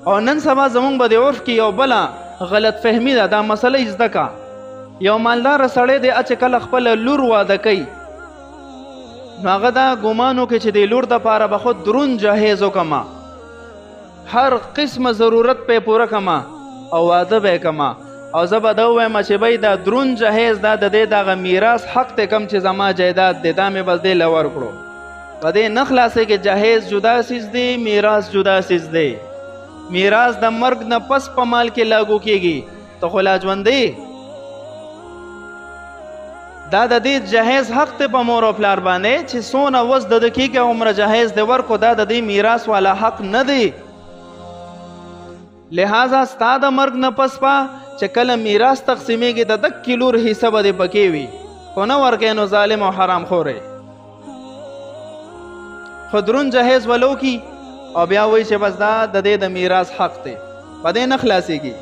او نن سبا زمونږ به د عرف کې یو بله غلط فهمي ده. دا مسله یې زده کا. یو مالدار سړی دی چې کله خپله لور واده کوي نو هغه دا ګمان وکړي چې د لور دپاره به خود دروند جهیز وکړمه، هر قسمه ضرورت پې پوره کړمه او واده به یې کړمه، او زه به دا ووایم چې بی دا دروند جهیز دا د دې دغه میراث حق دی کم چې زما جایداد دی دا مې بس دې له ورکړو. په دې نه خلاصېږي. جهیز جدا سیز دی، میراث جدا سیز دی. میراث د مرګ نه پس په مال کې لاګو کېږي. ته خو لا ژوندی، دا د دې جهیز حق دی په مور او پلار باندې چې څونه وس د ده کېږي عمره جهیز دی ورکو. دا د دې میراث والا حق نه دی. لہذا ستا د مرګ نه پس په چې کله میراث تقسیمیږي د دکې لور حصه به دې پکې وي، خو نه ورکوې نو ظالم او حرام خوری. خو دروند جهیز ولو کی او بیا وایي چې بس دا د دې د میراث حق دی. په دې نه خلاصېږي.